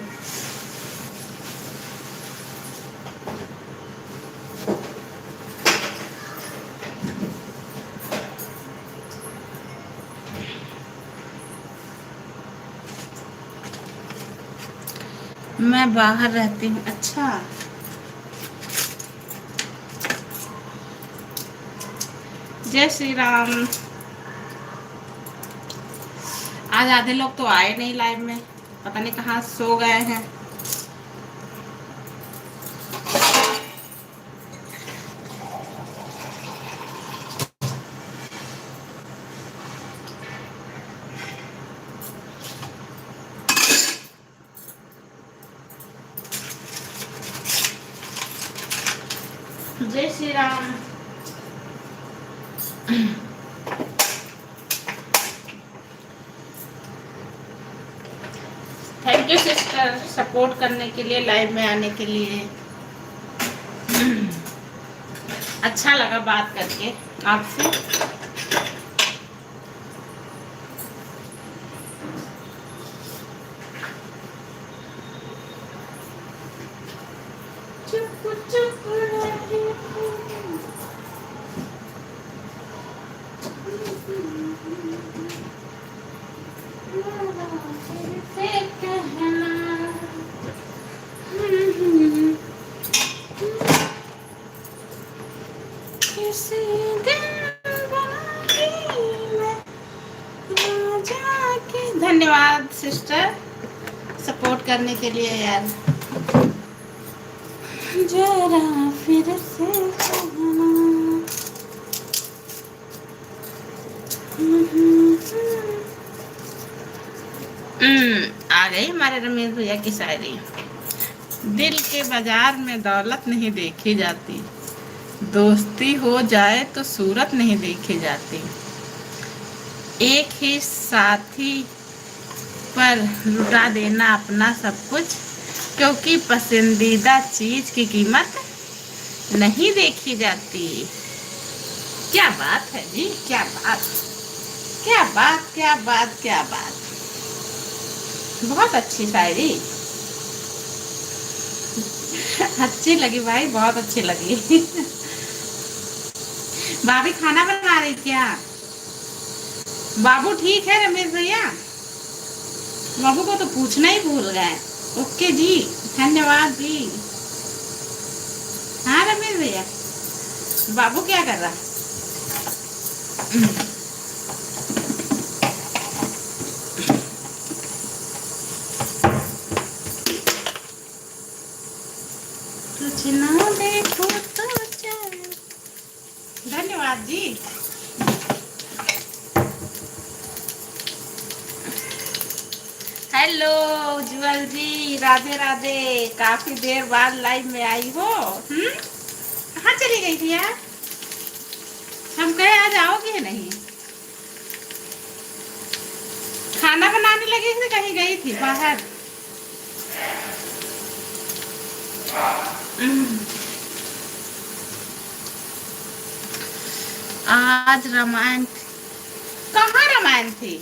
मैं बाहर रहती हूँ। अच्छा जय श्री राम। आज आधे लोग तो आए नहीं लाइव में, पता नहीं कहाँ सो गए हैं। जय Shri Ram. Thank you sister support करने के लिए, लाइव में आने के लिए। अच्छा लगा बात करके आपसे। चुप चुप रहे धन्यवाद सिस्टर सपोर्ट करने के लिए यार। जरा फिर से आ गई हमारे रमेश भैया की शायरी। दिल के बाजार में दौलत नहीं देखी जाती, दोस्ती हो जाए तो सूरत नहीं देखी जाती, एक ही साथी पर लुटा देना अपना सब कुछ, क्योंकि पसंदीदा चीज की कीमत नहीं देखी जाती। क्या बात है जी, क्या बात, क्या बात, क्या बात, क्या बात। बहुत अच्छी शायरी, अच्छी लगी भाई, बहुत अच्छी लगी। भाभी खाना बना रही क्या? बाबू ठीक है रमेश भैया? बाबू को तो पूछना ही भूल गए। ओके जी, धन्यवाद जी। हाँ रमेश भैया, बाबू क्या कर रहा? कुछ ना देखो तो चल। धन्यवाद जी। हेलो उज्जवल जी, राधे राधे। काफी देर बाद लाइव में आई हो। कहाँ चली गई थी यार? हम कहे आज आओगे नहीं? खाना बनाने लगी थी, कहीं गई थी बाहर? आज रामायण, कहाँ रामायण थी?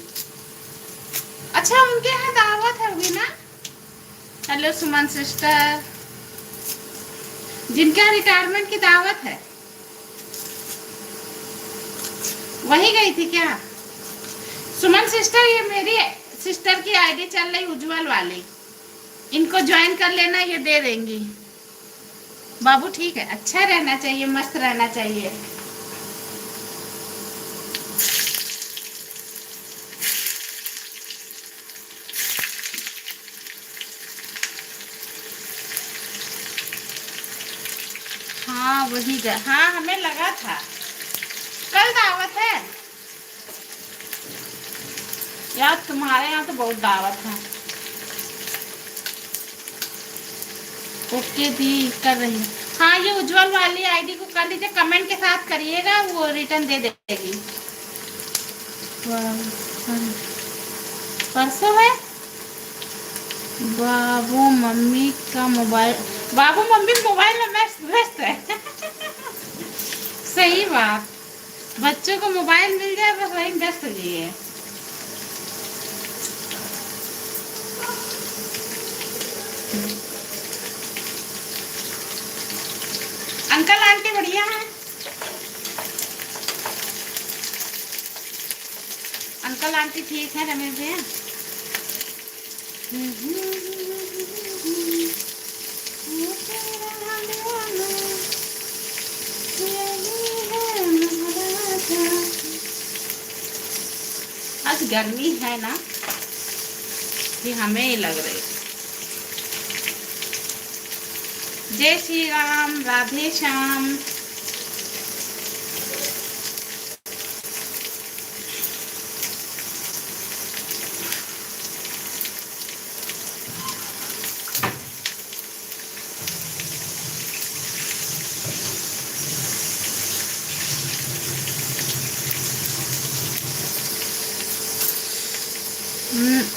अच्छा उनके यहाँ दावत है होगी ना? हेलो सुमन सिस्टर, जिनका रिटायरमेंट की दावत है वही गई थी क्या? सुमन सिस्टर, ये मेरी सिस्टर की आईडी चल रही उज्जवल वाली, इनको ज्वाइन कर लेना, ये दे देंगी। बाबू ठीक है, अच्छा रहना चाहिए, मस्त रहना चाहिए। हाँ वही गए, हाँ हमें लगा था कल दावत है यार, तुम्हारे यहाँ तो बहुत दावत है। ओके दी, कर रही हूँ। हाँ ये उज्जवल वाली आईडी को कर लीजिए, कमेंट के साथ करिएगा, वो रिटर्न दे देगी। परसों है बाबू मम्मी का मोबाइल, बाबू मम्मी मोबाइल में व्यस्त है। सही बात, बच्चों को मोबाइल मिल जाए बस वही व्यस्त जी है। अंकल आंटी बढ़िया है? अंकल आंटी ठीक है रमेश भैया? आज गर्मी है ना, ये हमें ही लग रही। जय श्री राम, राधे श्याम।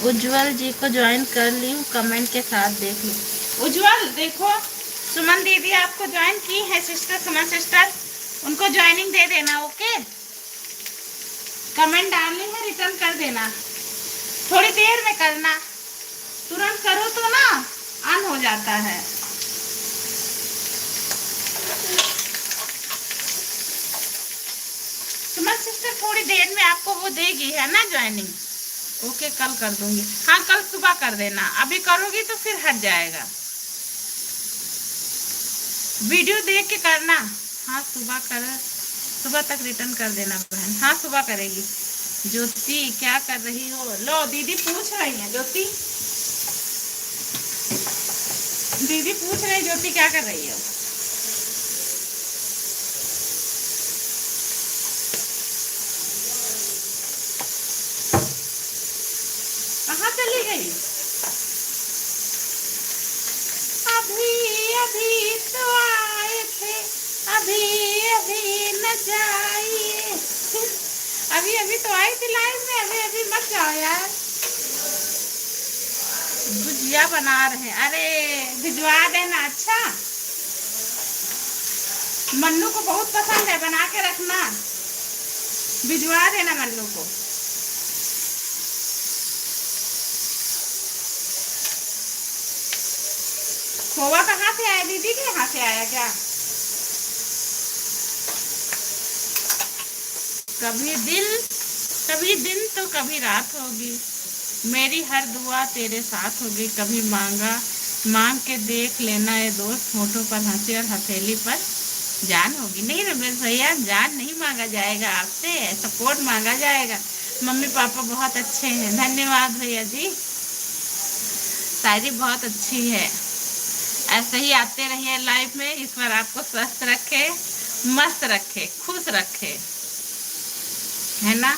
उज्जवल जी को ज्वाइन कर ली हूँ, कमेंट के साथ देख लो। उज्जवल देखो, सुमन दीदी आपको ज्वाइन की है, सिस्टर सुमन सिस्टर, उनको ज्वाइनिंग दे देना। ओके, कमेंट डालनी है, रिटर्न कर देना, थोड़ी देर में करना, तुरंत करो तो ना ऑन हो जाता है। सुमन सिस्टर थोड़ी देर में आपको वो देगी है ना ज्वाइनिंग। ओके कल कर दूंगी, हाँ कल सुबह कर देना, अभी करोगी तो फिर हट जाएगा। वीडियो देख के करना। हाँ सुबह कर, सुबह तक रिटर्न कर देना बहन। हाँ सुबह करेगी। ज्योति क्या कर रही हो? लो दीदी पूछ रही है, ज्योति दीदी पूछ रही, ज्योति क्या कर रही हो? कहाँ चली गई? अभी अभी तो आए थे, अभी अभी न जाइए। अभी अभी तो आई थी लाइव में, अभी अभी मत जाओ यार। गुजिया बना रहे हैं, अरे भिजवा देना। अच्छा, मन्नू को बहुत पसंद है, बना के रखना, भिजवा देना मन्नू को। खोवा कहाँ से आया, दीदी के यहाँ से आया क्या? कभी दिन तो कभी रात होगी, मेरी हर दुआ तेरे साथ होगी। कभी मांग के देख लेना ये दोस्त, फोटो पर हंसी और हथेली पर जान होगी। नहीं रमेश भैया, जान नहीं मांगा जाएगा आपसे, सपोर्ट मांगा जाएगा। मम्मी पापा बहुत अच्छे हैं, धन्यवाद भैया जी, शायरी बहुत अच्छी है। ऐसे ही आते रहिए लाइव में, ईश्वर आपको स्वस्थ रखे, मस्त रखे, खुश रखे, है ना।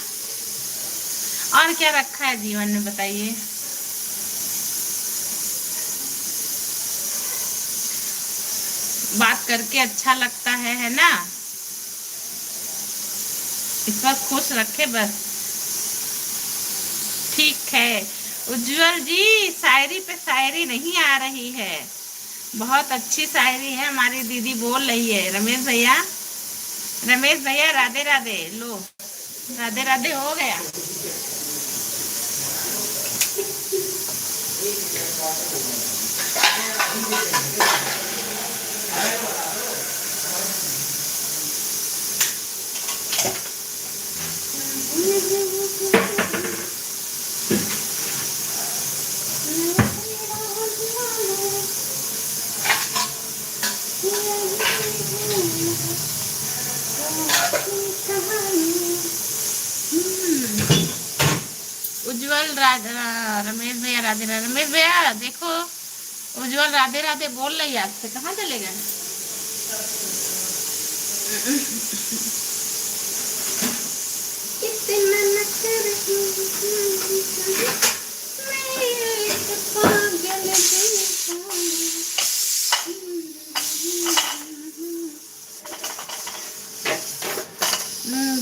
और क्या रखा है जीवन में बताइए। बात करके अच्छा लगता है ना। ईश्वर खुश रखे बस, ठीक है। उज्जवल जी, शायरी पे शायरी नहीं आ रही है, बहुत अच्छी शायरी है, हमारी दीदी बोल रही है। रमेश भैया राधे राधे। लो राधे राधे हो गया। उज्जवल रमेश भैया राधे राधे। रमेश भैया देखो, उज्जवल राधे राधे बोल रही है आपसे, कहाँ चले गए?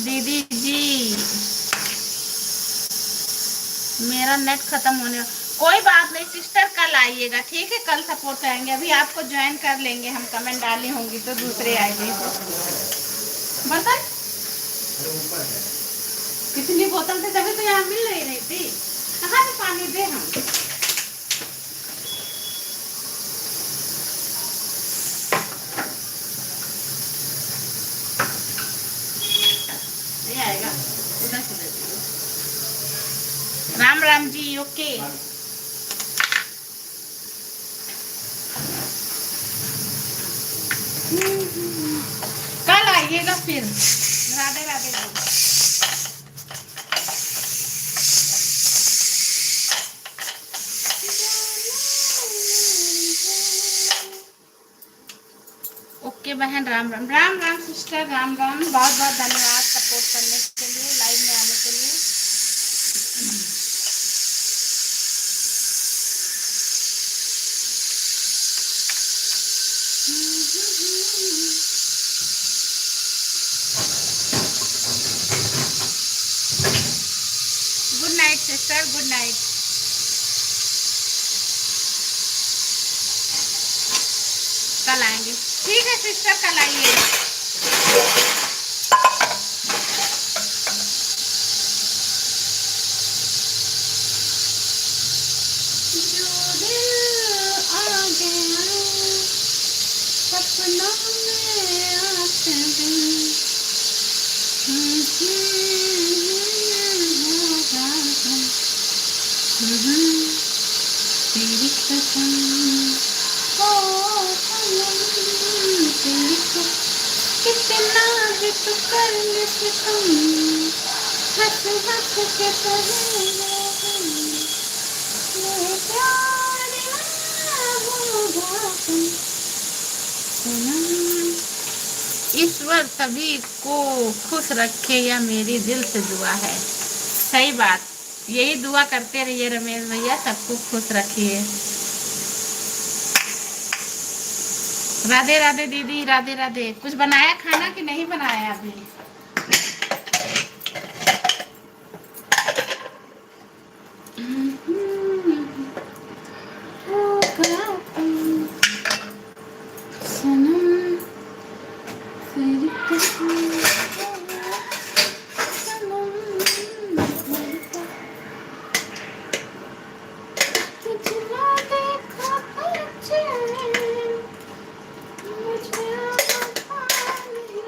दीदी जी मेरा नेट खत्म होने, कोई बात नहीं सिस्टर, कल आइएगा, ठीक है, कल सपोर्ट करेंगे। अभी आपको ज्वाइन कर लेंगे हम, कमेंट डाली होंगी तो दूसरे आईडी से। बर्तन कितनी बोतल थे, तभी तो यहाँ मिल रही थी, कहाँ से पानी दे हम। नहीं आएगा, उधर से दे दो। राम राम जी, ओके। कल आइएगा फिर, राधे राधे जी। ओके बहन, राम राम। राम राम सिस्टर, राम राम। बहुत बहुत धन्यवाद सपोर्ट करने के लिए, लाइव में आने के लिए। Good night sister, good night. कल आएंगे, ठीक है सिस्टर, कल आइए। जो दिल आ गया सपनों में आते दिन, तेरी कसम कितना भी तो कर ले तुम, हंस हंस के कहेंगे मेरे प्यार होगा तुम सनम। ईश्वर सभी को खुश रखे, या मेरी दिल से दुआ है। सही बात, यही दुआ करते रहिए रमेश भैया, सबको खुश रखिए। राधे राधे दीदी, राधे राधे। कुछ बनाया खाना कि नहीं बनाया अभी? सनम तेरी कसम, सनम तुझको देखा तुझे, मुझे वफा नहीं।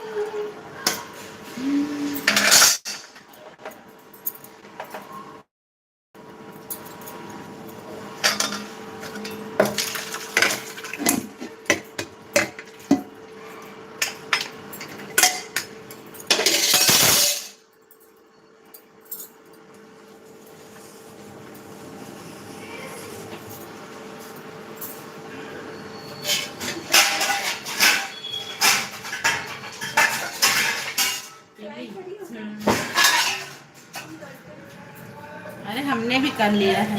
अरे हमने भी कर लिया है,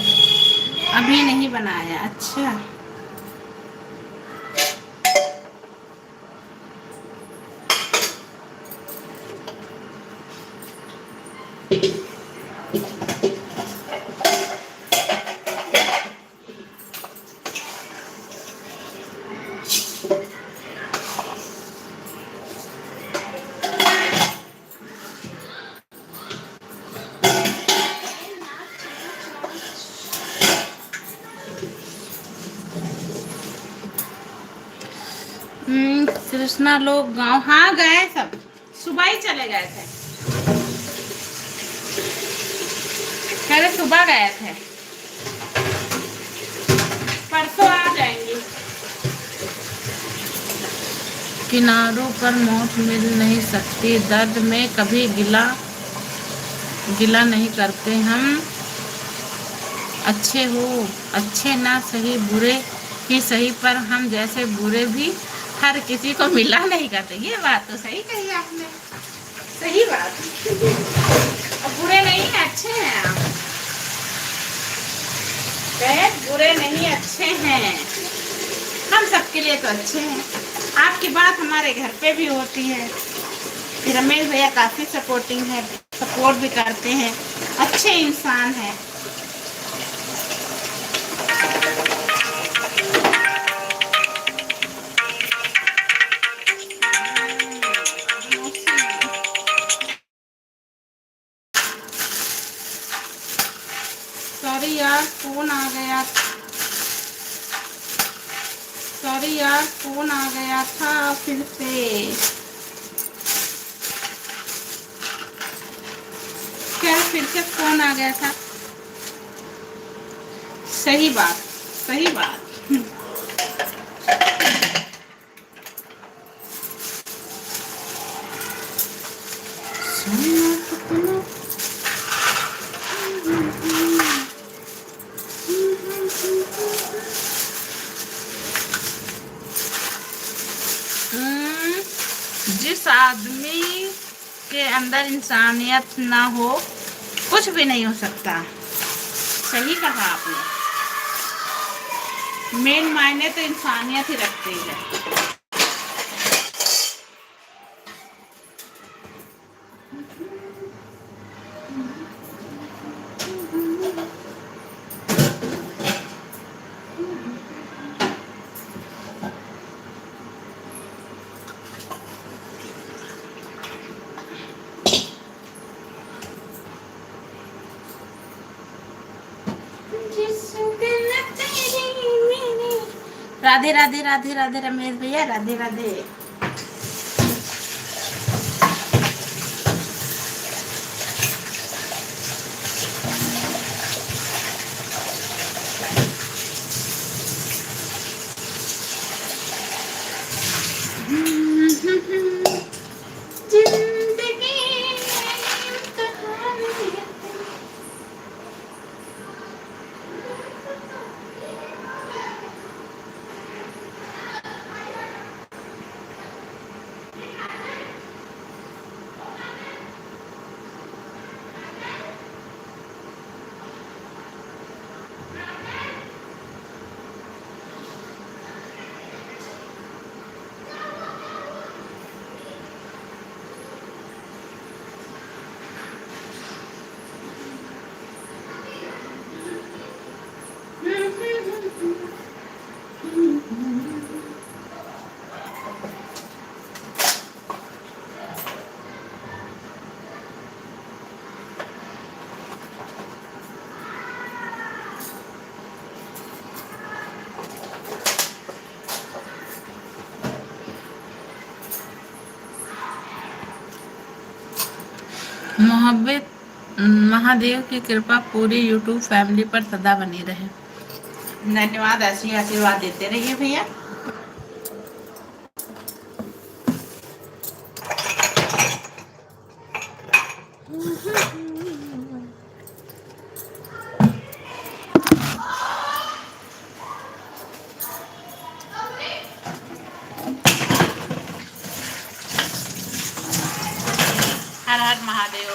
अभी नहीं बनाया। अच्छा, कृष्णा लोग गांव, हाँ गए, सब सुबह ही चले गए थे। कह रहे सुबह गए थे, परसों आ जाएंगे। किनारों पर मौत मिल नहीं सकती, दर्द में कभी गिला नहीं करते हम। अच्छे हो, अच्छे ना सही, बुरे ही सही, पर हम जैसे बुरे भी हर किसी को मिला नहीं करते। ये बात तो सही कही आपने, सही बात। अब बुरे नहीं है, अच्छे हैं आप। कहे बुरे नहीं, अच्छे हैं हम, सबके लिए तो अच्छे हैं। आपकी बात हमारे घर पे भी होती है। रमेश भैया काफी सपोर्टिंग है, सपोर्ट भी करते हैं, अच्छे इंसान हैं। सॉरी यार फोन आ गया, सॉरी यार फोन आ गया था फिर से। क्या फिर से फोन आ गया था? सही बात, सही बात। जिस आदमी के अंदर इंसानियत ना हो, कुछ भी नहीं हो सकता। सही कहा आपने, मेन मायने तो इंसानियत ही रखती है। राधे राधे राधे राधे रमेश भैया, राधे राधे। मोहब्बत महादेव की कृपा पूरी यूट्यूब फैमिली पर सदा बनी रहे। धन्यवाद, ऐसे ही आशीर्वाद देते रहिए भैया। हर हर महादेव।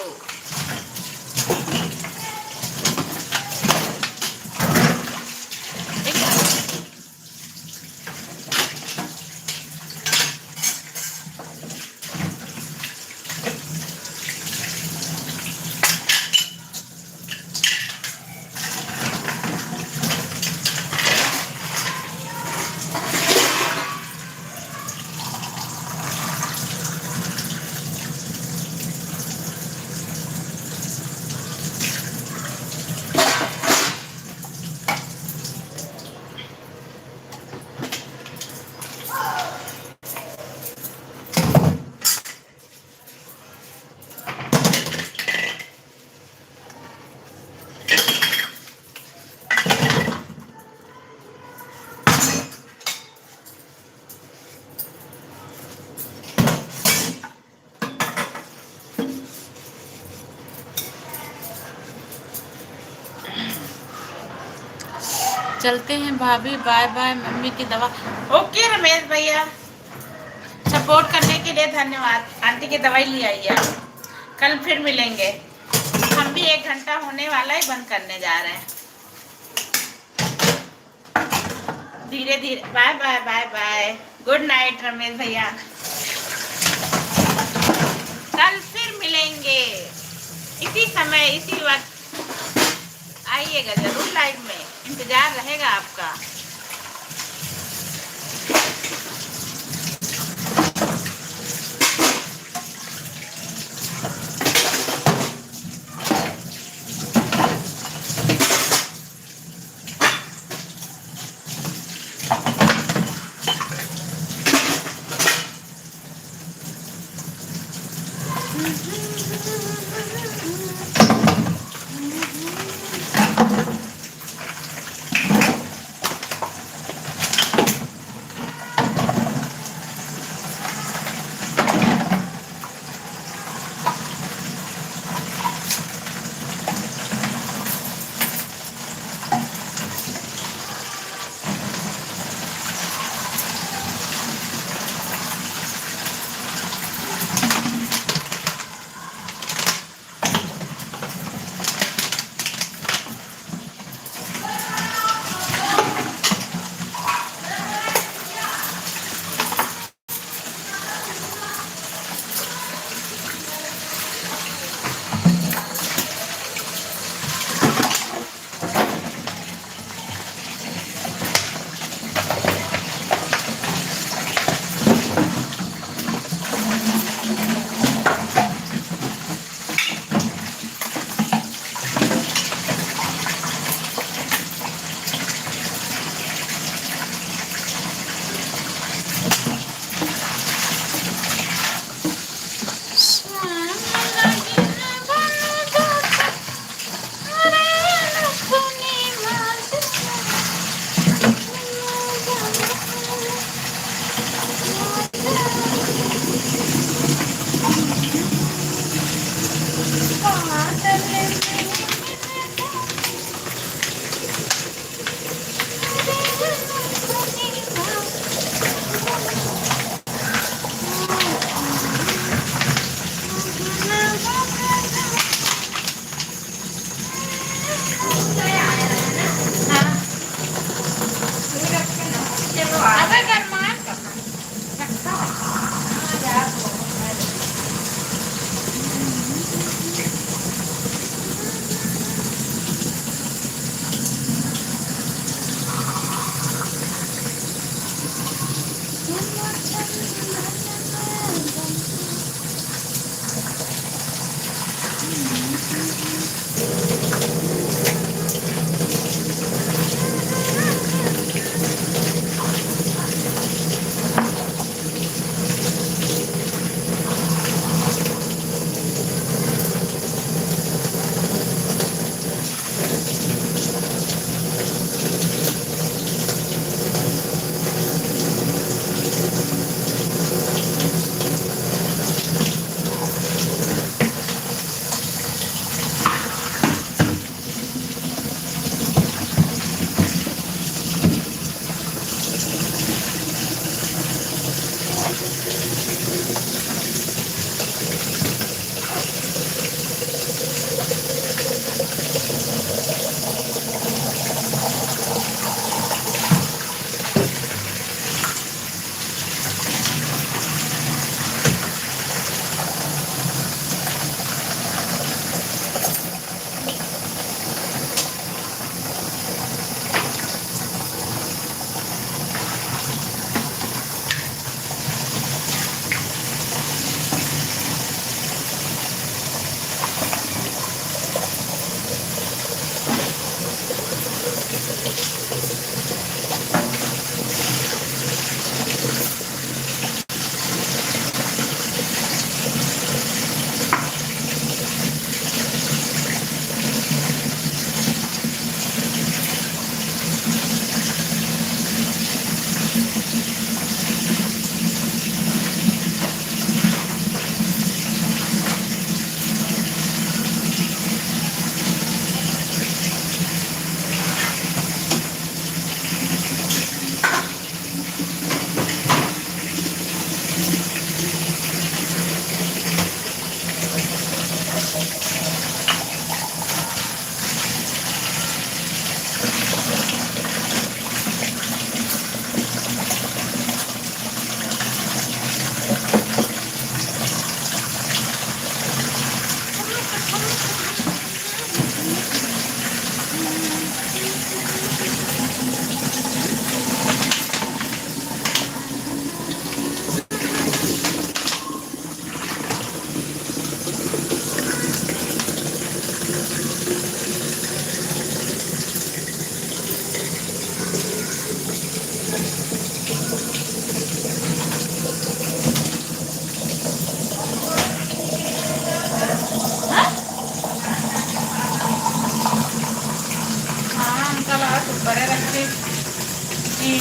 चलते हैं भाभी, बाय बाय। मम्मी की दवा। ओके रमेश भैया, सपोर्ट करने के लिए धन्यवाद। आंटी की दवाई ले आइए। कल फिर मिलेंगे। हम भी 1 घंटा होने वाला ही बंद करने जा रहे हैं। धीरे धीरे। Bye bye bye bye. Good night Ramesh भैया। कल फिर मिलेंगे इसी समय इसी वक्त। आइएगा जरूर लाइव में, इंतजार रहेगा आपका।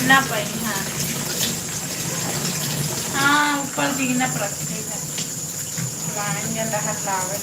ना पाई। हाँ हाँ ऊपर दीना रखते हैं लाएंगे लहर लावे।